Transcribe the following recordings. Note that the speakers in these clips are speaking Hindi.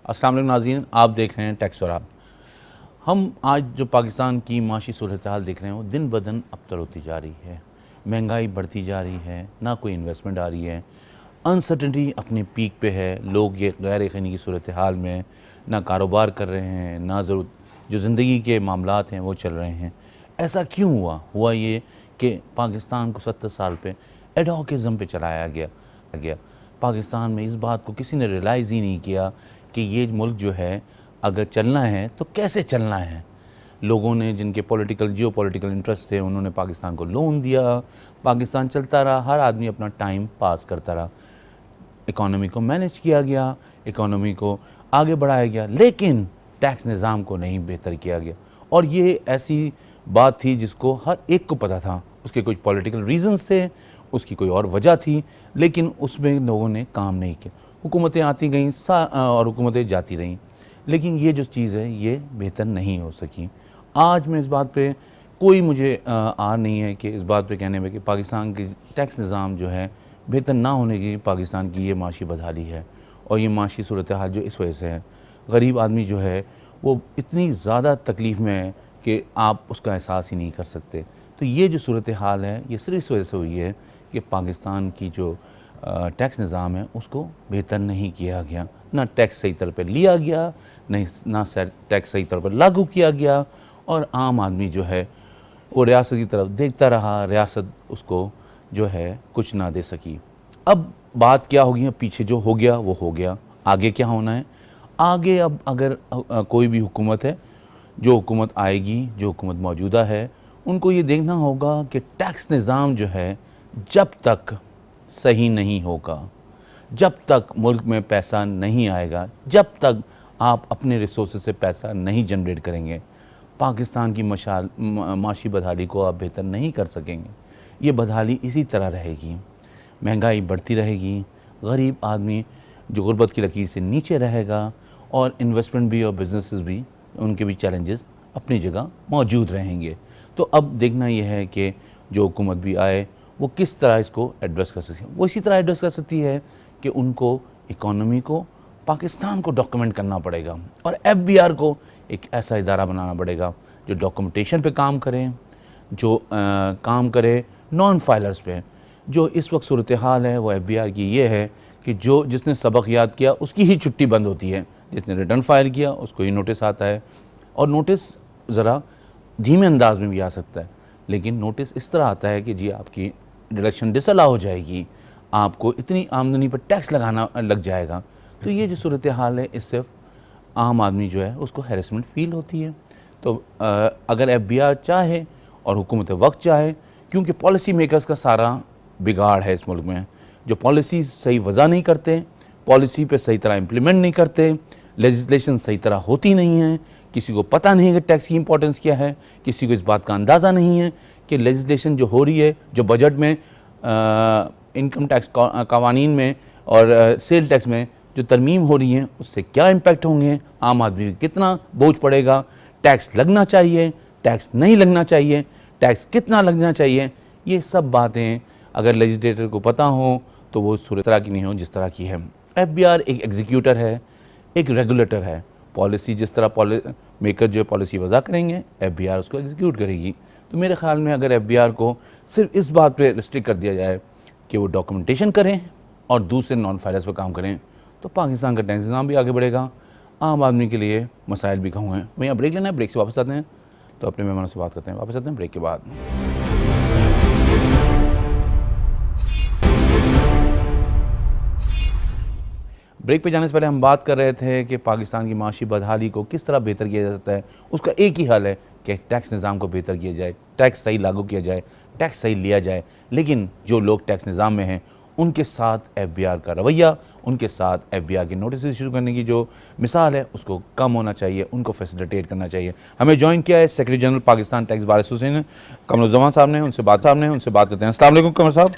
अस्सलाम वालेकुम नाज़रीन, आप देख रहे हैं टैक्स और आप। हम आज जो पाकिस्तान की माशी सूरत हाल देख रहे हैं वो दिन ब दिन अबतर होती जा रही है। महंगाई बढ़ती जा रही है, ना कोई इन्वेस्टमेंट आ रही है, अनसर्टेनिटी अपने पीक पे है। लोग ये गैर यकीनी की सूरत हाल में ना कारोबार कर रहे हैं, ना ज़रूरत जो ज़िंदगी के मामलात हैं वो चल रहे हैं। ऐसा क्यों हुआ ये कि पाकिस्तान को 70 साल पे एडहॉकिज़म पे चलाया गया। पाकिस्तान में इस बात को किसी ने रियलाइज़ ही नहीं किया कि ये मुल्क जो है अगर चलना है तो कैसे चलना है। लोगों ने जिनके जियो पॉलिटिकल इंटरेस्ट थे उन्होंने पाकिस्तान को लोन दिया, पाकिस्तान चलता रहा, हर आदमी अपना टाइम पास करता रहा, इकॉनमी को मैनेज किया गया, इकॉनमी को आगे बढ़ाया गया, लेकिन टैक्स निज़ाम को नहीं बेहतर किया गया। और ये ऐसी बात थी जिसको हर एक को पता था, उसके कुछ पॉलिटिकल रीजंस थे, उसकी कोई और वजह थी, लेकिन उसमें लोगों ने काम नहीं किया। हुकूमतें आती गईं और हुकूमतें जाती रहीं, लेकिन ये जो चीज़ है ये बेहतर नहीं हो सकी। आज मैं इस बात पे कोई मुझे आर नहीं है कि इस बात पे कहने में कि पाकिस्तान की टैक्स निज़ाम जो है बेहतर ना होने की पाकिस्तान की ये माशी बदहाली है। और ये माशी सूरत हाल जो इस वजह से है, गरीब आदमी जो है वो इतनी ज़्यादा तकलीफ़ में है कि आप उसका एहसास ही नहीं कर सकते। तो ये जो सूरत हाल है ये सिर्फ इस वजह से हुई है कि पाकिस्तान की जो टैक्स निज़ाम है उसको बेहतर नहीं किया गया, ना टैक्स सही तरह पर लिया गया, ना टैक्स सही तरह पर लागू किया गया, और आम आदमी जो है वो रियासत की तरफ देखता रहा, रियासत उसको जो है कुछ ना दे सकी। अब बात क्या होगी, पीछे जो हो गया वो हो गया, आगे क्या होना है। आगे अब अगर कोई भी हुकूमत है, जो हुकूमत आएगी, जो हुकूमत मौजूदा है, उनको ये देखना होगा कि टैक्स निज़ाम जो है जब तक सही नहीं होगा, जब तक मुल्क में पैसा नहीं आएगा, जब तक आप अपने रिसोर्स से पैसा नहीं जनरेट करेंगे, पाकिस्तान की माशी बदहाली को आप बेहतर नहीं कर सकेंगे। ये बदहाली इसी तरह रहेगी, महंगाई बढ़ती रहेगी, गरीब आदमी जो गुर्बत की लकीर से नीचे रहेगा, और इन्वेस्टमेंट भी और बिजनेसेस भी, उनके भी चैलेंजेस अपनी जगह मौजूद रहेंगे। तो अब देखना यह है कि जो हुकूमत भी आए वो किस तरह इसको एड्रेस कर सकती है। वो इसी तरह एड्रेस कर सकती है कि उनको इकॉनमी को, पाकिस्तान को डॉक्यूमेंट करना पड़ेगा, और एफबीआर को एक ऐसा इदारा बनाना पड़ेगा जो डॉक्यूमेंटेशन पे काम करे, जो काम करे नॉन फाइलर्स पे। जो इस वक्त सूरत हाल है वो एफबीआर की ये है कि जिसने सबक याद किया उसकी ही छुट्टी बंद होती है, जिसने रिटर्न फाइल किया उसको ही नोटिस आता है। और नोटिस ज़रा धीमे अंदाज में भी आ सकता है, लेकिन नोटिस इस तरह आता है कि जी आपकी डिडक्शन डिसअलाउ हो जाएगी, आपको इतनी आमदनी पर टैक्स लगाना लग जाएगा। तो ये जो सूरत हाल है इससे आम आदमी जो है उसको हैरेसमेंट फ़ील होती है। तो अगर एफबीआर चाहे और हुकूमत वक्त चाहे, क्योंकि पॉलिसी मेकर्स का सारा बिगाड़ है इस मुल्क में, जो पॉलिसी सही वज़ा नहीं करते, पॉलिसी पे सही तरह इम्प्लीमेंट नहीं करते, लेजिस्लेशन सही तरह होती नहीं है, किसी को पता नहीं है कि टैक्स की इंपॉर्टेंस क्या है, किसी को इस बात का अंदाज़ा नहीं है कि लेजिस्लेशन जो हो रही है, जो बजट में इनकम टैक्स कवानीन में और सेल टैक्स में जो तरमीम हो रही हैं उससे क्या इम्पेक्ट होंगे, आम आदमी को कितना बोझ पड़ेगा, टैक्स लगना चाहिए, टैक्स नहीं लगना चाहिए, टैक्स कितना लगना चाहिए। ये सब बातें अगर लेजिस्लेटर को पता हो तो वो सूरत तरह की नहीं हो जिस तरह की है। एफबीआर एक एग्जीक्यूटर है, एक रेगुलेटर है। पॉलिसी जिस तरह मेकर जो पॉलिसी वज़ा करेंगे, एफबीआर उसको एग्जीक्यूट करेगी। तो मेरे ख़्याल में अगर एफबीआर को सिर्फ इस बात पे रिस्ट्रिक्ट कर दिया जाए कि वो डॉक्यूमेंटेशन करें और दूसरे नॉन फाइलर्स पर काम करें, तो पाकिस्तान का टैक्स निज़ाम भी आगे बढ़ेगा, आम आदमी के लिए मसाइल भी कम हैं। भैया ब्रेक लेना है, ब्रेक से वापस आते हैं तो अपने मेहमानों से बात करते हैं। वापस आते हैं ब्रेक के बाद। ब्रेक पे जाने से पहले हम बात कर रहे थे कि पाकिस्तान की माशी बदहाली को किस तरह बेहतर किया जा सकता है। उसका एक ही हल है कि टैक्स निज़ाम को बेहतर किया जाए, टैक्स सही लागू किया जाए, टैक्स सही लिया जाए। लेकिन जो लोग टैक्स निज़ाम में हैं उनके साथ एफबीआर का रवैया, उनके साथ एफबीआर के नोटिस इशू करने की जो मिसाल है उसको कम होना चाहिए, उनको फैसिलिटेट करना चाहिए। हमें ज्वाइन किया है secretary general Pakistan tax bar association Qamaruzzaman साहब ने, उनसे बात करते हैं। अस्सलाम वालेकुम कमर साहब।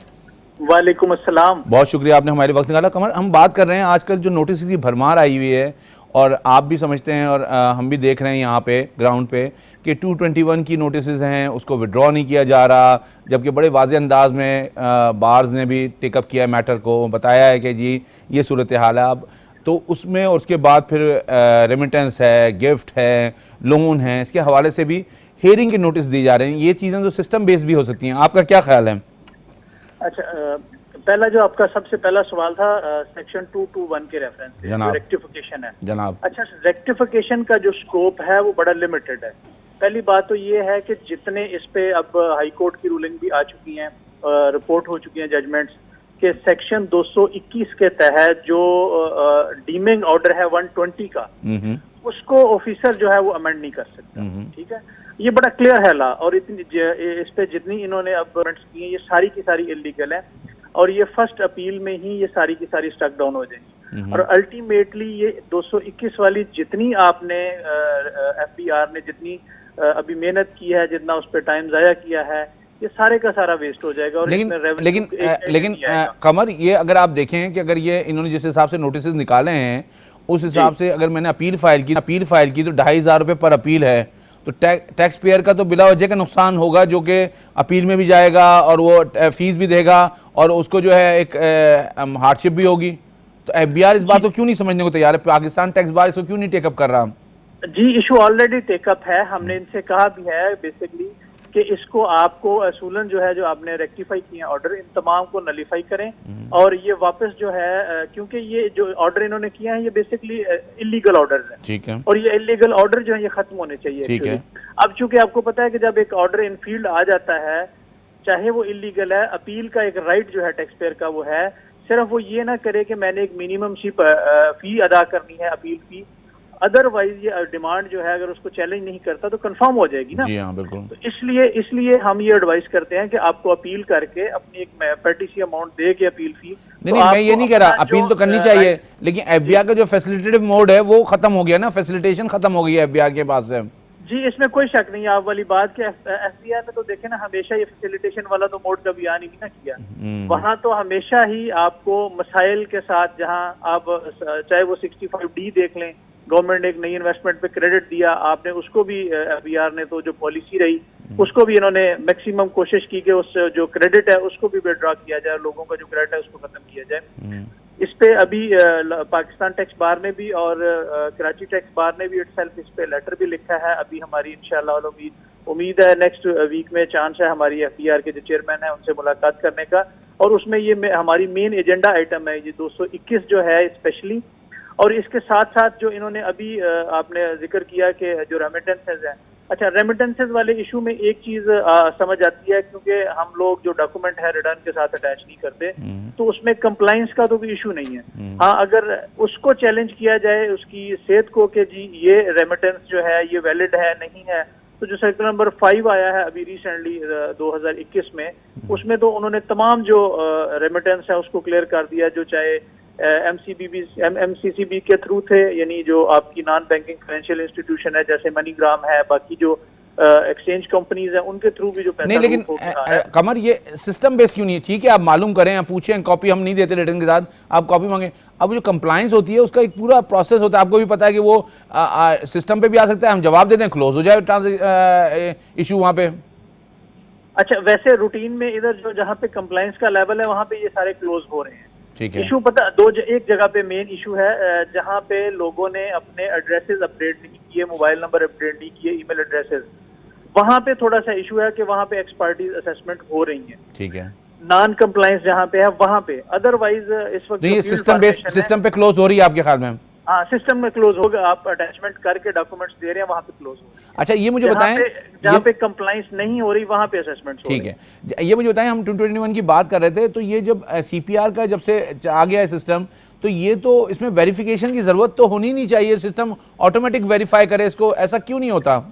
वालेकुम अस्सलाम। बहुत शुक्रिया आपने हमारे वक्त निकाला। कमर, हम बात कर रहे हैं आजकल जो नोटिस की भरमार आई हुई है, और आप भी समझते हैं और हम भी देख रहे हैं यहाँ पे ग्राउंड पे कि 221 की नोटिस हैं उसको विड्रॉ नहीं किया जा रहा, जबकि बड़े वाज़े अंदाज में बार्स ने भी टेकअप किया मैटर को, बताया है कि जी ये सूरत हाल है। अब तो उसमें और उसके बाद फिर रेमिटेंस है, गिफ्ट है, लोन है, इसके हवाले से भी हेयरिंग के नोटिस दिए जा रहे हैं। ये चीज़ें तो सिस्टम बेस्ड भी हो सकती हैं, आपका क्या ख्याल है? अच्छा, पहला जो आपका सबसे पहला सवाल था सेक्शन 221 के रेफरेंस से, जो जनाब। रेक्टिफिकेशन है। जनाब। अच्छा, रेक्टिफिकेशन का जो स्कोप है वो बड़ा लिमिटेड है। पहली बात तो ये है कि जितने इस पे अब हाई कोर्ट की रूलिंग भी आ चुकी हैं, रिपोर्ट हो चुकी हैं जजमेंट्स के सेक्शन 221 के तहत जो डीमिंग ऑर्डर है 120 का, उसको ऑफिसर जो है वो अमेंड नहीं कर सकता। ठीक है, ये बड़ा क्लियर है ला, और इतनी इस पे जितनी इन्होंने अब अमेंड्स की हैं ये सारी की सारी इलीगल है, और ये फर्स्ट अपील में ही ये सारी की सारी स्टक डाउन हो जाएंगी। और अल्टीमेटली ये 221 वाली जितनी आपने एफबीआर ने जितनी अभी मेहनत की है, जितना उस पर टाइम जाया किया है, ये सारे का सारा वेस्ट हो जाएगा। और लेकिन कमर, ये अगर आप देखें कि अगर ये इन्होंने जिस हिसाब से नोटिस निकाले हैं उस हिसाब से अगर मैंने अपील फाइल की तो 2,500 रुपये पर अपील है, तो टैक्स पेयर का तो बिला वजह का नुकसान होगा, जो कि अपील में भी जाएगा और वो फीस भी देगा और उसको जो है एक हार्डशिप भी होगी। तो एफबीआर इस बात को क्यों नहीं समझने को तैयार है? पाकिस्तान टैक्स बार इसको क्यों नहीं टेकअप कर रहा? जी, इशू ऑलरेडी टेकअप है। हमने इनसे कहा भी है बेसिकली कि इसको आपको असूलन जो है, जो आपने रेक्टिफाई किए ऑर्डर, इन तमाम को नलीफाई करें और ये वापस जो है, क्योंकि ये जो ऑर्डर इन्होंने किए हैं ये बेसिकली इलीगल ऑर्डर है। ठीक है, और ये इलीगल ऑर्डर जो है ये खत्म होने चाहिए। ठीक है। अब चूंकि आपको पता है कि जब एक ऑर्डर इन फील्ड आ जाता है, चाहे वो इलीगल है, अपील का एक राइट जो है टैक्स पेयर का वो है, सिर्फ वो ये ना करे कि मैंने एक मिनिमम सी फी अदा करनी है, अपील फी, अदरवाइज ये डिमांड जो है अगर उसको चैलेंज नहीं करता तो कंफर्म हो जाएगी ना। जी हाँ, बिल्कुल। तो इसलिए हम ये एडवाइस करते हैं कि आपको अपील करके अपनी एक पेटिसी अमाउंट दे के अपील फी। नहीं, मैं ये नहीं कह रहा, अपील तो करनी चाहिए, लेकिन एफबीआर का जो फैसिलिटेटिव मोड है वो खत्म हो गया ना, फैसिलिटेशन खत्म हो गई है एफबीआर के पास से। जी, इसमें कोई शक नहीं है आप वाली बात के। एफबीआर में तो देखे ना, हमेशा ये फैसिलिटेशन वाला तो मोड कभी आ नहीं ना किया। वहाँ तो हमेशा ही आपको मसाइल के साथ, जहाँ आप चाहे वो 65D देख लें, गवर्नमेंट ने एक नई इन्वेस्टमेंट पे क्रेडिट दिया, आपने उसको भी एफबीआर ने तो जो पॉलिसी रही उसको भी इन्होंने मैक्सिमम कोशिश की कि उस जो क्रेडिट है उसको भी विड्रॉ किया जाए, लोगों का जो क्रेडिट है उसको खत्म किया जाए। इस पे अभी पाकिस्तान टैक्स बार ने भी और कराची टैक्स बार ने भी इटसेल्फ इस पे लेटर भी लिखा है। अभी हमारी इंशाल्लाह उम्मीद है नेक्स्ट वीक में चांस है हमारी एफबीआर के जो चेयरमैन है उनसे मुलाकात करने का, और उसमें ये हमारी मेन एजेंडा आइटम है ये 221 जो है स्पेशली। और इसके साथ साथ जो इन्होंने अभी आपने जिक्र किया कि जो रेमिटेंसेज हैं, अच्छा, रेमिटेंसेज वाले इशू में एक चीज समझ आती है, क्योंकि हम लोग जो डॉक्यूमेंट है रिटर्न के साथ अटैच नहीं करते, तो उसमें कंप्लाइंस का तो कोई इशू नहीं है। हाँ, अगर उसको चैलेंज किया जाए उसकी सेहत को कि जी ये रेमिटेंस जो है ये वैलिड है नहीं है, तो जो सर्कुलर नंबर 5 आया है अभी रिसेंटली 2021 में, उसमें तो उन्होंने तमाम जो रेमिटेंस है उसको क्लियर कर दिया, जो चाहे MCCB के थ्रू थे, यानी जो आपकी नॉन बैंकिंग फाइनेंशियल इंस्टीट्यूशन है जैसे मनीग्राम है, बाकी जो एक्सचेंज कंपनीज हैं उनके थ्रू भी जो पैसा नहीं, लेकिन कमर ये सिस्टम बेस्ड क्यों नहीं है? ठीक है, आप मालूम करें, आप पूछें, कॉपी हम नहीं देते रिटर्न के साथ, आप कॉपी मांगे। अब जो कंप्लायंस होती है उसका एक पूरा प्रोसेस होता है, आपको भी पता है कि वो सिस्टम पे भी आ सकता है, हम जवाब दे दें, क्लोज हो जाए इशू वहाँ पे। अच्छा, वैसे रूटीन में इधर जो जहाँ पे कंप्लायंस का लेवल है वहाँ पे ये सारे क्लोज हो रहे हैं। ठीक है। इशू पता एक जगह पे मेन इशू है जहाँ पे लोगों ने अपने एड्रेसेस अपडेट नहीं किए, मोबाइल नंबर अपडेट नहीं किए, ईमेल एड्रेसेस, वहाँ पे थोड़ा सा इशू है कि वहाँ पे एक्सपर्टीज असेसमेंट हो रही है। ठीक है। नॉन कंप्लायंस जहाँ पे है वहाँ पे, अदरवाइज इस वक्त सिस्टम पे क्लोज हो रही है आपके ख्याल में? हाँ, सिस्टम में क्लोज होगा, आप अटैचमेंट करके डॉक्यूमेंट्स दे रहे हैं वहाँ पे क्लोज हो। अच्छा, ये मुझे बताएं, जहाँ पे कंप्लायंस नहीं हो रही वहाँ पे असेसमेंट। ठीक है, ये मुझे बताएं, हम 221 की बात कर रहे थे, तो ये जब CPR का जब से आ गया है सिस्टम, तो ये तो इसमें वेरिफिकेशन की जरूरत तो होनी नहीं चाहिए, सिस्टम ऑटोमेटिक वेरीफाई करे इसको, ऐसा क्यों नहीं होता?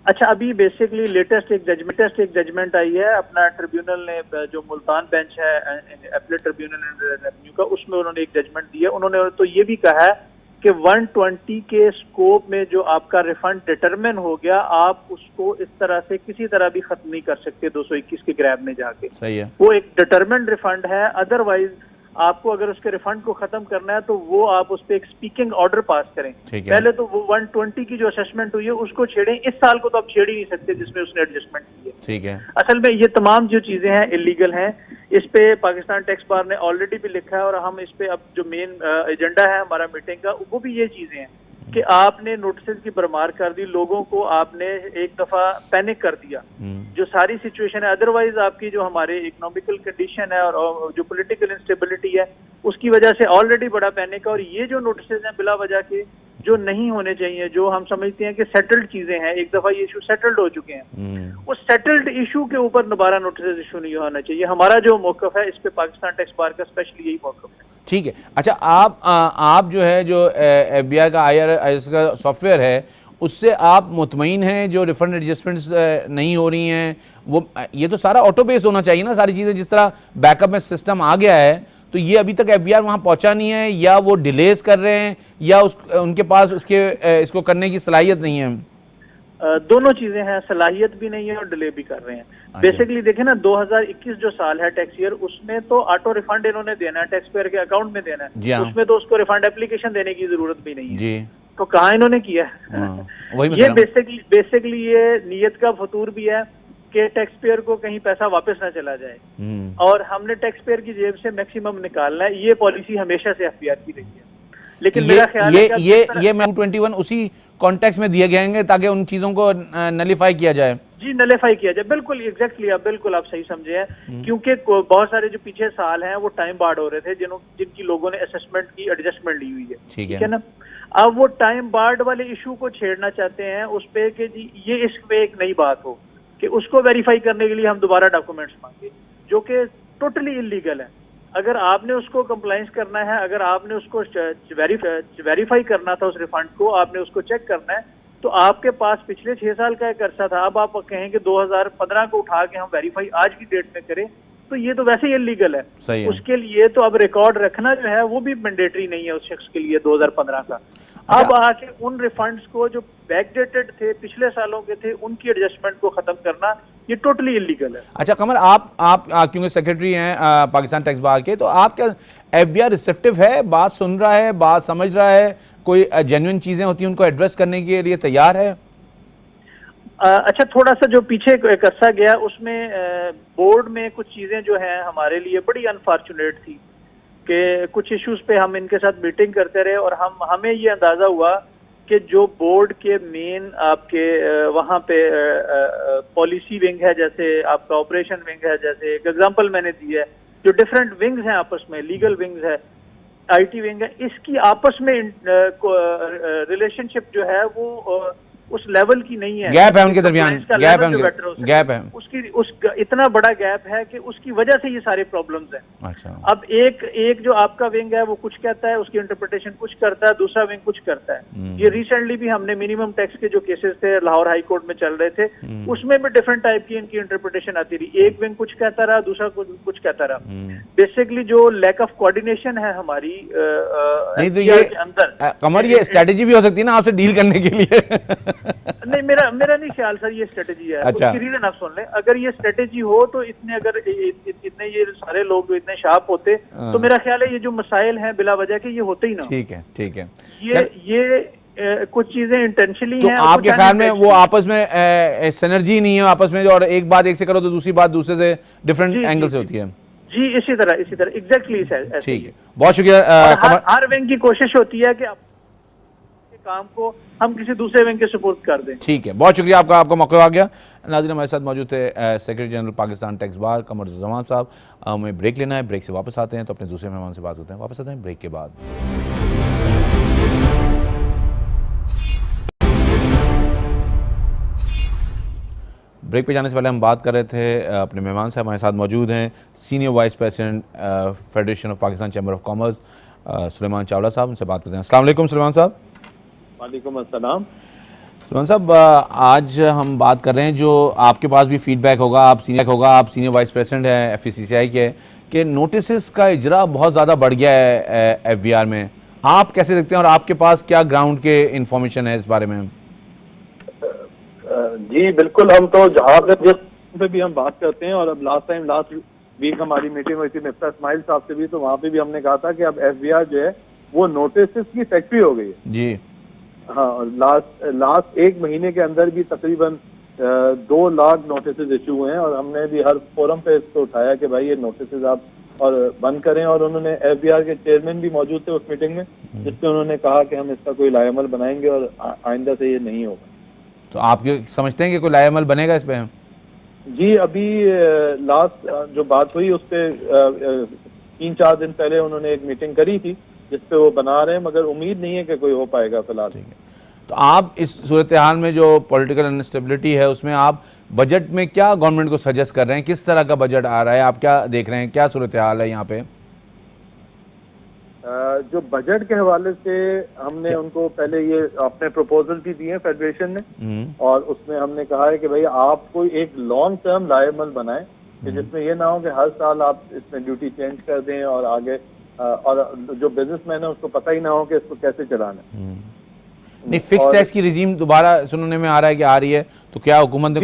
अच्छा, अभी बेसिकली लेटेस्ट एक जजमेंट आई है अपना ट्रिब्यूनल ने, जो मुल्तान बेंच है अपीलेट ट्रिब्यूनल रेवेन्यू का, उसमें उन्होंने एक जजमेंट दिया। उन्होंने तो ये भी कहा है कि 120 के स्कोप में जो आपका रिफंड डिटरमिन हो गया, आप उसको इस तरह से किसी तरह भी खत्म नहीं कर सकते 221 के ग्रैब में जाके। सही है, वो एक डिटरमिन रिफंड है, अदरवाइज आपको अगर उसके रिफंड को खत्म करना है तो वो आप उस पर एक स्पीकिंग ऑर्डर पास करें। पहले तो वो 120 की जो असेसमेंट हुई है उसको छेड़ें, इस साल को तो आप छेड़ ही नहीं सकते जिसमें उसने एडजस्टमेंट की है। ठीक है। असल में ये तमाम जो चीजें हैं इलीगल हैं। इस पे पाकिस्तान टैक्स बार ने ऑलरेडी भी लिखा है और हम इस पे अब जो मेन एजेंडा है हमारा मीटिंग का वो भी ये चीजें हैं कि आपने नोटिस की भरमार कर दी, लोगों को आपने एक दफा पैनिक कर दिया। जो सारी सिचुएशन है, अदरवाइज आपकी जो हमारे इकोनॉमिकल कंडीशन है और जो पॉलिटिकल इंस्टेबिलिटी है उसकी वजह से ऑलरेडी बड़ा पैनिक है। और ये जो नोटिस हैं बिला वजह के जो नहीं होने चाहिए, जो हम समझते हैं कि सेटल्ड चीजें हैं, एक दफा ये इशू सेटल्ड हो चुके हैं, उस सेटल्ड इशू के ऊपर दोबारा नोटिस इशू नहीं होना चाहिए। हमारा जो मौकफ है इस पे पाकिस्तान टैक्स बार का स्पेशली यही मौकफ है। ठीक है। अच्छा, आप जो है जो FBI का IRS का सॉफ्टवेयर है उससे आप मुतमईन हैं जो रिफंड एडजस्टमेंट्स नहीं हो रही हैं? वो ये तो सारा ऑटो बेस होना चाहिए ना, सारी चीज़ें जिस तरह बैकअप में सिस्टम आ गया है, तो ये अभी तक FBI वहाँ पहुँचा नहीं है, या वो डिलेज कर रहे हैं, या उनके पास इसको करने की सलाहियत नहीं है? दोनों चीजें हैं, सलाहियत भी नहीं है और डिले भी कर रहे हैं। बेसिकली देखें ना, 2021 जो साल है टैक्स ईयर, उसमें तो ऑटो रिफंड इन्होंने देना है, टैक्स पेयर के अकाउंट में देना है। हाँ। उसमें तो उसको रिफंड एप्लीकेशन देने की जरूरत भी नहीं है जी। तो कहाँ इन्होंने किया है? वही ये बेसिकली ये नीयत का फतूर भी है कि टैक्स पेयर को कहीं पैसा वापस ना चला जाए, और हमने टैक्स पेयर की जेब से मैक्सिमम निकालना है। ये पॉलिसी हमेशा से FBR की रही है। लेकिन मेरा ख्याल है ये 221 उसी कॉन्टेक्स्ट में दिए गए हैं ताकि उन चीजों को नलीफाई किया जाए। जी, नलीफाई किया जाए, बिल्कुल एग्जैक्टली, आप सही समझे हैं। क्योंकि बहुत सारे जो पीछे साल हैं वो टाइम बार्ड हो रहे थे, जिनकी लोगों ने असेसमेंट की एडजस्टमेंट ली हुई है। ठीक है ना। अब वो टाइम बार्ड वाले इशू को छेड़ना चाहते हैं उस पे कि जी ये इसमें एक नई बात हो कि उसको वेरीफाई करने के लिए हम दोबारा डॉक्यूमेंट्स मांगे, जो कि टोटली इलीगल है। अगर आपने उसको कंप्लाइंस करना है, अगर आपने उसको वेरीफाई करना था उस रिफंड को, आपने उसको चेक करना है, तो आपके पास पिछले 6 साल का एक अरसा था। अब आप कहें कि 2015 को उठा के हम वेरीफाई आज की डेट में करें, तो ये तो वैसे ही इलीगल है। सही है। उसके लिए तो अब रिकॉर्ड रखना जो है वो भी मैंडेटरी नहीं है उस शख्स के लिए 2015 का। अब आके उन रिफंड्स को जो बैकडेटेड थे, पिछले सालों के थे, उनकी एडजस्टमेंट को खत्म करना ये टोटली इलीगल है। अच्छा कमर, आप क्योंकि सेक्रेटरी हैं पाकिस्तान टैक्स बार के, तो आप क्या FBI रिसेप्टिव है, बात सुन रहा है, बात समझ रहा है, कोई जेन्युइन चीजें होती हैं उनको एड्रेस करने के लिए तैयार है? अच्छा, थोड़ा सा जो पीछे एक अरसा गया उसमें बोर्ड में कुछ चीजें जो हैं हमारे लिए बड़ी अनफॉर्चुनेट थी कि कुछ इश्यूज पे हम इनके साथ मीटिंग करते रहे और हमें ये अंदाजा हुआ कि जो बोर्ड के मेन आपके वहाँ पे पॉलिसी विंग है, जैसे आपका ऑपरेशन विंग है, जैसे एक एग्जांपल मैंने दी है, जो डिफरेंट विंग्स हैं आपस में, लीगल विंग्स है, IT विंग है, इसकी आपस में रिलेशनशिप जो है वो उस लेवल की नहीं है। गैप है उनके दरमियान, गैप है उसका इतना बड़ा गैप है कि उसकी वजह से ये सारे प्रॉब्लम्स हैं। अच्छा। अब एक जो आपका विंग है वो कुछ कहता है, उसकी इंटरप्रिटेशन कुछ करता है, दूसरा विंग कुछ करता है। ये रिसेंटली भी हमने मिनिमम टैक्स के जो केसेस थे लाहौर हाई कोर्ट में चल रहे थे, उसमें भी डिफरेंट टाइप की इनकी इंटरप्रिटेशन आती रही। एक विंग कुछ कहता रहा, दूसरा कुछ कहता रहा। बेसिकली जो लैक ऑफ कोऑर्डिनेशन है हमारी नहीं तो ये अंदर कमर, ये स्ट्रेटेजी भी हो सकती है ना आपसे डील करने के लिए? नहीं, मेरा नहीं ख्याल सर ये स्ट्रेटेजी है। अच्छा। उसकी रीजन आप सुन लें, अगर ये स्ट्रेटेजी हो तो इतने ये सारे लोग इतने शार्प होते तो मेरा ख्याल है ये जो मसाइल हैं बिला वजह के ये होते ही ना। ठीक है, ठीक है। ये कुछ चीजें इंटेंशनली हैं। आपके ख्याल में वो आपस में सिनर्जी नहीं है आपस में, और एक बात एक से करो तो दूसरी बात दूसरे से डिफरेंट एंगल से होती है? जी, इसी तरह एग्जैक्टली। ठीक है, बहुत शुक्रिया। हर विंग की कोशिश होती है कि काम को हम किसी दूसरे विंग के सुपुर्द कर दें। ठीक है, बहुत शुक्रिया आपका मौका आ गया। नाज़रीन, हमारे साथ मौजूद थे secretary general Pakistan tax bar Qamaruzzaman साहब। हमें ब्रेक लेना है, ब्रेक से वापस आते हैं तो अपने दूसरे मेहमान से बात करते हैं। वापस आते हैं ब्रेक के बाद। ब्रेक पे जाने से पहले हम बात कर रहे थे अपने मेहमान से, हमारे साथ मौजूद हैं senior vice president federation of Pakistan chamber of commerce Suleman Chawla साहब। उनसे बात करते हैं। अस्सलाम वालेकुम सुलेमान साहब। वालेकुम अस्सलाम। सुलेमान साहब, आज हम बात कर रहे हैं, जो आपके पास भी फीडबैक होगा, आप सीनियर वाइस प्रेसिडेंट हैं FECCI के, कि नोटिस का इजरा बहुत ज़्यादा बढ़ गया है FBR में। आप कैसे देखते हैं और आपके पास क्या ग्राउंड के इंफॉर्मेशन है इस बारे में? जी बिल्कुल, हम तो जहाँ पे भी हम बात करते हैं, और अब लास्ट वीक हमारी मीटिंग हुई थी मिफ्ता इस्माइल साहब से भी, तो वहाँ पे भी हमने कहा था कि अब एफबीआर जो है वो नोटिस की फैक्ट्री हो गई है जी। हाँ, और लास्ट 1 महीने के अंदर भी तकरीबन 2 लाख नोटिस इशू हुए हैं, और हमने भी हर फोरम पे इसको उठाया कि भाई ये नोटिस आप और बंद करें। और उन्होंने एफबीआर के चेयरमैन भी मौजूद थे उस मीटिंग में, जिसमें उन्होंने कहा कि हम इसका कोई लाएमल बनाएंगे और आइंदा से ये नहीं होगा। तो आप ये समझते हैं कि कोई लाएमल बनेगा इस पे? जी, अभी लास्ट जो बात हुई उस पर 3-4 दिन पहले उन्होंने एक मीटिंग करी थी जिसपे वो बना रहे हैं, मगर उम्मीद नहीं है कि कोई हो पाएगा फिलहाल। ठीक है। तो आप इस सूरत हाल में जो पॉलिटिकल अनस्टेबिलिटी है उसमें आप बजट में क्या गवर्नमेंट को सजेस्ट कर रहे हैं? किस तरह का बजट आ रहा है? आप क्या देख रहे हैं, क्या सूरत हाल है यहाँ पे? जो बजट के हवाले से हमने उनको पहले ये अपने प्रपोजल भी दिए हैं फेडरेशन ने, और उसमें हमने कहा है कि भाई आप कोई एक लॉन्ग टर्म लायबल बनाएं कि जिसमें ये ना हो कि हर साल आप इसमें ड्यूटी चेंज कर दें और आगे और जो बिजनेसमैन है उसको पता ही ना हो कि इसको कैसे चलाना है। नहीं, फिक्स टैक्स की रिजीम दोबारा सुनने में आ रहा है कि आ रही है, तो क्या हुकूमत ने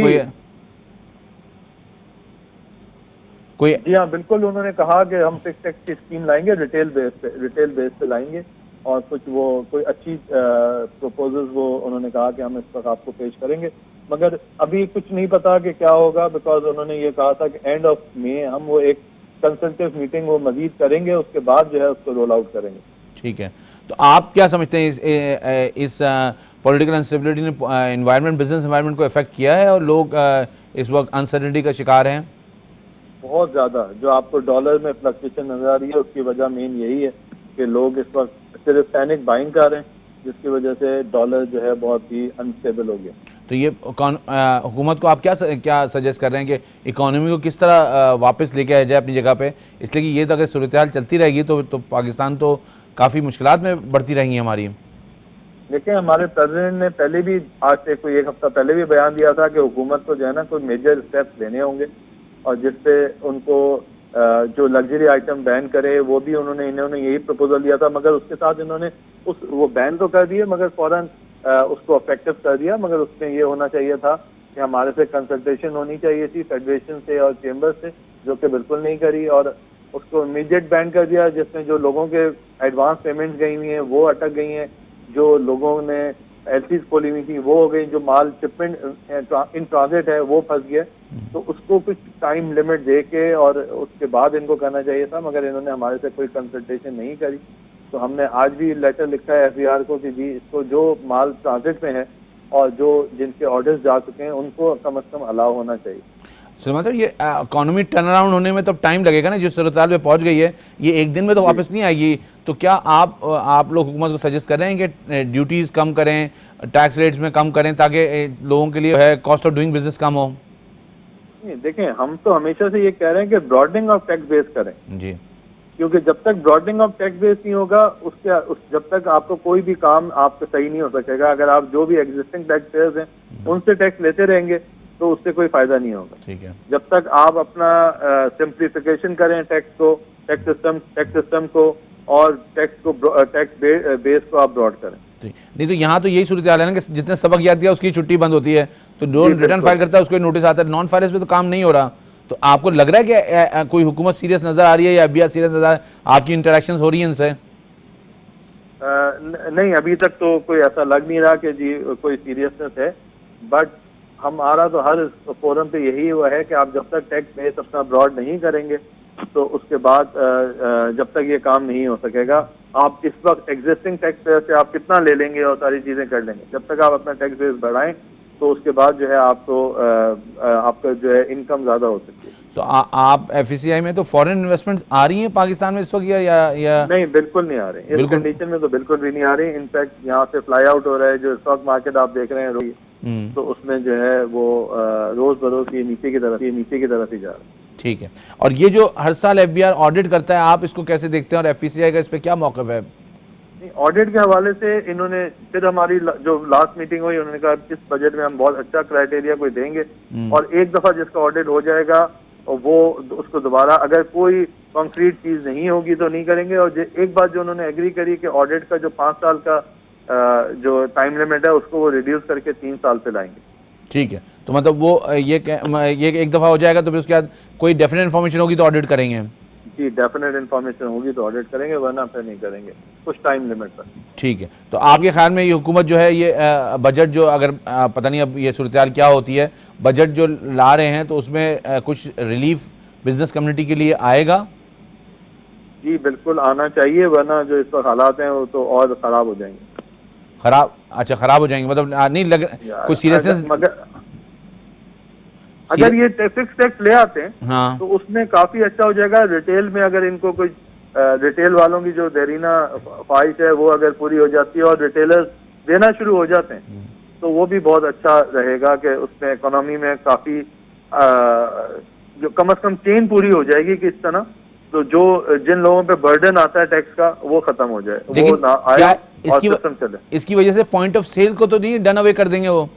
कोई जी हाँ, बिल्कुल। उन्होंने कहा कि हम फिक्स टैक्स की स्कीम लाएंगे, रिटेल बेस पे लाएंगे, और कुछ वो कोई अच्छी प्रपोजल्स वो उन्होंने कहा कि हम इस वक्त आपको पेश करेंगे, मगर अभी कुछ नहीं पता कि क्या होगा, बिकॉज उन्होंने ये कहा था कि एंड ऑफ मई हम वो एक कंसल्टेटिव मीटिंग वो मजीद करेंगे, उसके बाद जो है उसको रोल आउट करेंगे। ठीक है। तो आप क्या समझते हैं इस पॉलिटिकल अनस्टेबिलिटी ने एनवायरनमेंट, बिजनेस एनवायरनमेंट को इफेक्ट किया है और लोग इस वक्त अनसर्टेनिटी का शिकार हैं? बहुत ज़्यादा। जो आपको डॉलर में फ्लक्चुएशन नजर आ रही है उसकी वजह मेन यही है कि लोग इस वक्त सिर्फ पैनिक बाइंग कर रहे हैं, जिसकी वजह से डॉलर जो है बहुत ही अनस्टेबल हो गया। तो ये हुकूमत को आप क्या सजेस्ट कर रहे हैं कि इकोनॉमी को किस तरह वापस लेके आया जाए अपनी जगह पे? इसलिए कि ये तो अगर सूरत हाल चलती रहेगी तो पाकिस्तान तो काफ़ी मुश्किलात में बढ़ती रहेंगी हमारी। देखिए, हमारे प्रेसिडेंट ने पहले भी आज से कोई 1 हफ्ता पहले भी बयान दिया था कि हुकूमत को जो है ना कोई मेजर स्टेप्स लेने होंगे, और जिससे उनको जो लग्जरी आइटम बैन करे वो भी इन्होंने यही प्रपोजल दिया था, मगर उसके साथ इन्होंने वो बैन तो कर दिए मगर फौरन उसको अफेक्टिव कर दिया। मगर उसमें ये होना चाहिए था कि हमारे से कंसल्टेशन होनी चाहिए थी फेडरेशन से और चेंबर से, जो कि बिल्कुल नहीं करी, और उसको इमीडिएट बैन कर दिया, जिसमें जो लोगों के एडवांस पेमेंट्स गई हुई हैं वो अटक गई हैं, जो लोगों ने एलसीज खोली हुई थी वो हो गई, जो माल शिपमेंट इन ट्रांजिट है वो फंस गया। तो उसको कुछ टाइम लिमिट दे के और उसके बाद इनको करना चाहिए था, मगर इन्होंने हमारे से कोई कंसल्टेशन नहीं करी। तो हमने आज भी लेटर लिखा है एफबीआर को कि जी इसको जो माल ट्रांजिट में है और जो जिनके ऑर्डर्स जा चुके हैं उनको कम से कम अलाउ होना चाहिए। सुलेमान साहब, ये इकोनॉमी टर्न अराउंड होने में तो टाइम लगेगा ना, जो सूरत हाल में पहुंच गई है ये एक दिन में तो वापस नहीं आएगी। तो क्या आप लोग हुकूमत को सजेस्ट कर रहे हैं कि ड्यूटीज़ कम करें, टैक्स रेट्स में कम करें, ताकि लोगों के लिए है कॉस्ट ऑफ डूइंग बिजनेस कम हो? देखें, हम तो हमेशा से ये कह रहे हैं कि ब्रॉडनिंग ऑफ टैक्स बेस करें जी, क्योंकि जब तक ब्रॉडनिंग ऑफ टैक्स बेस नहीं होगा जब तक आपको कोई भी काम आपका सही नहीं हो सकेगा। अगर आप जो भी एग्जिस्टिंग टैक्स पेयर्स हैं उनसे टैक्स लेते रहेंगे तो उससे कोई फायदा नहीं होगा। ठीक है। जब तक आप अपना सिंप्लीफिकेशन करें टैक्स सिस्टम को और टैक्स बेस को आप ब्रॉड करें। नहीं तो यहाँ तो यही सूरत हाल है ना कि जितने सबक याद किया उसकी छुट्टी बंद होती है, तो जो रिटर्न फाइल करता है उसको नोटिस आता है, नॉन फाइलर्स पे तो काम नहीं हो रहा। तो आपको लग रहा है कि कोई हुकूमत सीरियस नजर आ रही है या एफबीआर सीरियस नजर आ रही है? आपकी इंटरेक्शंस हो रही हैं इनसे? नहीं, अभी तक तो कोई ऐसा लग नहीं रहा कि जी कोई सीरियसनेस है, बट हमारा तो हर फोरम पे यही हुआ है कि आप जब तक टैक्स बेस अपना ब्रॉड नहीं करेंगे तो उसके बाद जब तक ये काम नहीं हो सकेगा। आप इस वक्त एग्जिस्टिंग टैक्स पेयर से आप कितना ले लेंगे और सारी चीजें कर लेंगे, जब तक आप अपना टैक्स बेस बढ़ाएं तो उसके बाद जो है आपको आपका जो है इनकम ज्यादा हो सकती है। तो आप एफसीआई में तो फॉरेन इन्वेस्टमेंट आ रही हैं पाकिस्तान में इस वक्त या नहीं? बिल्कुल नहीं आ रही, इस कंडीशन में तो बिल्कुल भी नहीं आ रही। इनफैक्ट यहाँ से फ्लाई आउट हो रहा है, जो स्टॉक मार्केट आप देख रहे हैं तो उसमें जो है वो रोज बरोज ये नीचे की तरफ ही जा रहा है। ठीक है। और ये जो हर साल एफबीआर ऑडिट करता है, आप इसको कैसे देखते हैं और एफसीआई का इस पे क्या मौक़िफ़ है? ऑडिट के हवाले से इन्होंने फिर हमारी जो लास्ट मीटिंग हुई उन्होंने कहा इस बजट में हम बहुत अच्छा क्राइटेरिया कोई देंगे, और एक दफा जिसका ऑडिट हो जाएगा और वो उसको दोबारा अगर कोई कॉन्क्रीट चीज नहीं होगी तो नहीं करेंगे। और एक बात जो उन्होंने एग्री करी कि ऑडिट का जो 5 साल का जो टाइम लिमिट है उसको वो रिड्यूस करके 3 साल पे लाएंगे। ठीक है, तो मतलब वो ये एक दफ़ा हो जाएगा तो फिर उसके बाद कोई डेफिनेट इन्फॉर्मेशन होगी तो ऑडिट करेंगे। जी, डेफिनेट इन्फॉर्मेशन होगी तो ऑडिट करेंगे, वरना फिर नहीं करेंगे कुछ टाइम लिमिट पर। ठीक है, तो आपके ख्याल में ये हुकूमत जो है, ये बजट जो, अगर पता नहीं अब ये सूरत हाल क्या होती है, बजट जो ला रहे हैं तो उसमें कुछ रिलीफ बिजनेस कम्युनिटी के लिए आएगा? जी बिल्कुल आना चाहिए, वरना जो इस वक्त हालात हैं वो तो और ख़राब हो जाएंगे। खराब? अच्छा, खराब हो जाएंगे, मतलब नहीं लग कोई सीरियसनेस? अगर ये फिक्स टैक्स ले आते हैं हाँ, तो उसमें काफी अच्छा हो जाएगा। रिटेल में अगर इनको कोई रिटेल वालों की जो देरीना ख्वाहिश है वो अगर पूरी हो जाती है और रिटेलर्स देना शुरू हो जाते हैं तो वो भी बहुत अच्छा रहेगा कि उसमें इकोनॉमी में काफी जो कम से कम चेन पूरी हो जाएगी कि इस तरह तो जो जिन लोगों पे बर्डन आता है टैक्स का वो खत्म हो जाए, वो ना आए और सिस्टम चले। इसकी वजह से पॉइंट ऑफ सेल को तो नहीं डन अवे कर देंगे वो?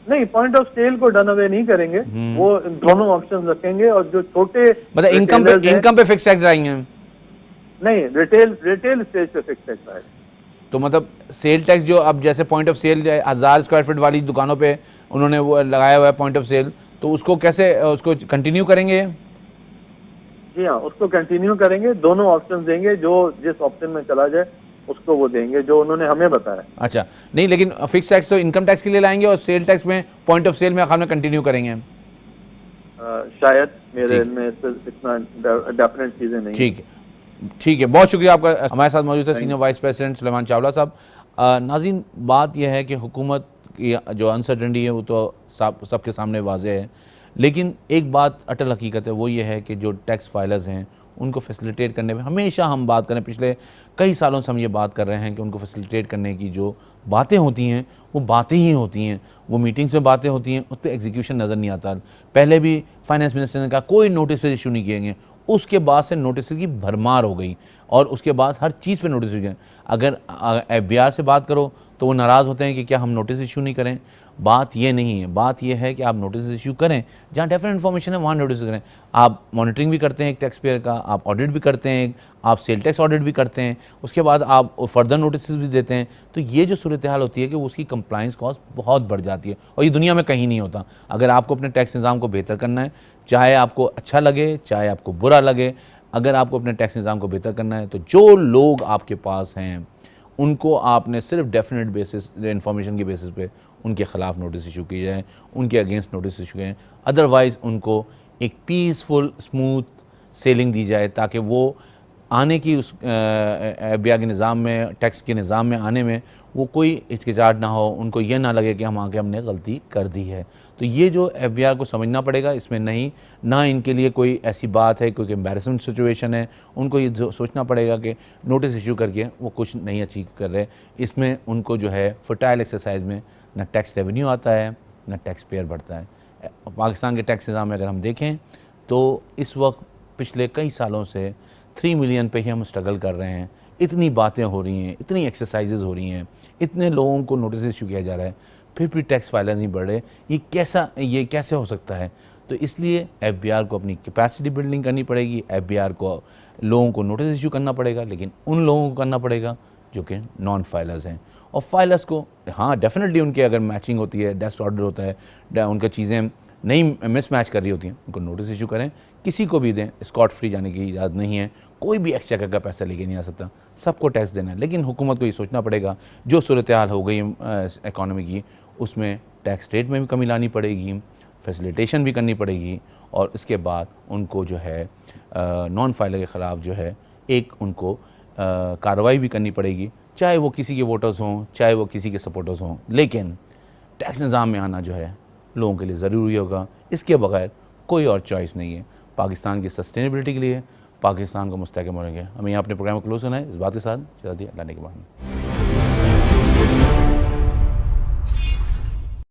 नहीं, पॉइंट ऑफ सेल को डन अवे नहीं करेंगे, वो दोनों ऑप्शन रखेंगे। और जो छोटे मतलब इनकम पे फिक्स टैक्स आएंगे? नहीं, रिटेल स्टेज पे फिक्स टैक्स आएगा। तो मतलब सेल टैक्स जो अब जैसे point of sale 1000 square feet वाली दुकानों पे उन्होंने वो लगाया हुआ है पॉइंट ऑफ सेल, तो उसको कैसे उसको कंटिन्यू करेंगे? जी हाँ, उसको कंटिन्यू करेंगे, दोनों ऑप्शन देंगे, जो जिस ऑप्शन में चला जाए उसको वो देंगे जो उन्होंने हमें बताया। अच्छा, नहीं लेकिन फिक्स टैक्स तो इनकम टैक्स के लिए लाएंगे और सेल टैक्स में पॉइंट ऑफ सेल में आखिर में कंटिन्यू करेंगे? शायद मेरे में इतना डेफिनेट चीजें नहीं। ठीक है, ठीक है, बहुत शुक्रिया आपका। हमारे साथ मौजूद है senior vice president Suleman Chawla साहब। नाज़रीन, बात यह है कि हुकूमत की जो अनसर्टेनिटी है वो तो सबके सामने वाज़ेह है, लेकिन एक बात अटल हकीकत है, वो ये है कि जो टैक्स फाइलर्स हैं उनको फैसिलिटेट करने में हमेशा हम बात करें, पिछले कई सालों से हम ये बात कर रहे हैं कि उनको फैसिलिटेट करने की जो बातें होती हैं वो बातें ही होती हैं, वो मीटिंग्स में बातें होती हैं, उस पर एग्जीक्यूशन नज़र नहीं आता। पहले भी फाइनेंस मिनिस्टर ने कहा कोई नोटिस इशू नहीं किए गए, उसके बाद से नोटिस की भरमार हो गई और उसके बाद हर चीज़ पे नोटिस गए। अगर FBI से बात करो तो वो नाराज़ होते हैं कि क्या हम नोटिस इशू नहीं करें। बात ये नहीं है, बात ये है कि आप नोटिस इशू करें, जहाँ डेफिनेट इन्फॉर्मेशन है वहाँ नोटिस करें। आप मॉनिटरिंग भी करते हैं एक टैक्स पेयर का, आप ऑडिट भी करते हैं, आप सेल टैक्स ऑडिट भी करते हैं, उसके बाद आप फर्दर नोटिस भी देते हैं। तो ये जो सूरत हाल होती है कि उसकी कंप्लाइंस कॉस्ट बहुत बढ़ जाती है और ये दुनिया में कहीं नहीं होता। अगर आपको अपने टैक्स निज़ाम को बेहतर करना है, चाहे आपको अच्छा लगे चाहे आपको बुरा लगे, अगर आपको अपने टैक्स निज़ाम को बेहतर करना है तो जो लोग आपके पास हैं उनको आपने सिर्फ डेफिनेट बेसिस इन्फॉर्मेशन के बेसिस पे उनके ख़िलाफ़ नोटिस इशू की जाए, उनके अगेंस्ट नोटिस इशू करें। अदरवाइज़ उनको एक पीसफुल स्मूथ सेलिंग दी जाए ताकि वो आने की उस FBI के निज़ाम में, टैक्स के निज़ाम में आने में वो कोई हिचकिचाहट ना हो, उनको ये ना लगे कि हम आके हमने गलती कर दी है। तो ये जो FBI को समझना पड़ेगा, इसमें नहीं ना इनके लिए कोई ऐसी बात है, कोई एम्बैरेसमेंट सिचुएशन है, उनको ये सोचना पड़ेगा कि नोटिस इशू करके वो कुछ नहीं अचीव कर रहे। इसमें उनको जो है फर्टाइल एक्सरसाइज में ना टैक्स रेवेन्यू आता है ना टैक्स पेयर बढ़ता है। पाकिस्तान के टैक्स निज़ाम में अगर हम देखें तो इस वक्त पिछले कई सालों से 3 मिलियन पे ही हम स्ट्रगल कर रहे हैं। इतनी बातें हो रही हैं, इतनी एक्सरसाइजेज हो रही हैं, इतने लोगों को नोटिस इशू किया जा रहा है, फिर भी टैक्स फाइलर नहीं बढ़ रहे। ये कैसे हो सकता है? तो इसलिए FBI को अपनी कैपेसिटी बिल्डिंग करनी पड़ेगी, FBI को लोगों को नोटिस इशू करना पड़ेगा, लेकिन उन लोगों को करना पड़ेगा जो कि नॉन फाइलर्स हैं। और फाइलर्स को हाँ डेफिनेटली उनके अगर मैचिंग होती है, डेस्ट ऑर्डर होता है, उनका चीज़ें नहीं मिसमैच कर रही होती हैं, उनको नोटिस इशू करें, किसी को भी दें। स्कॉट फ्री जाने की इजाज़त नहीं है, कोई भी एक्सचेकर का पैसा लेके नहीं आ सकता, सबको टैक्स देना है। लेकिन हुकूमत को ये सोचना पड़ेगा जो सूरत हाल हो गई इकॉनमी की, उसमें टैक्स रेट में भी कमी लानी पड़ेगी, फैसिलिटेशन भी करनी पड़ेगी और इसके बाद उनको जो है नॉन फाइलर के ख़िलाफ़ जो है एक उनको कार्रवाई भी करनी पड़ेगी, चाहे वो किसी के वोटर्स हों चाहे वो किसी के सपोर्टर्स हों। लेकिन टैक्स निज़ाम में आना जो है लोगों के लिए ज़रूरी होगा, इसके बगैर कोई और चॉइस नहीं है। पाकिस्तान की सस्टेनेबिलिटी के लिए, पाकिस्तान को मुस्तहकम होने के। हमें यहाँ अपने प्रोग्राम को क्लोज करना है इस बात के साथ। अल्लाह ने के बाद।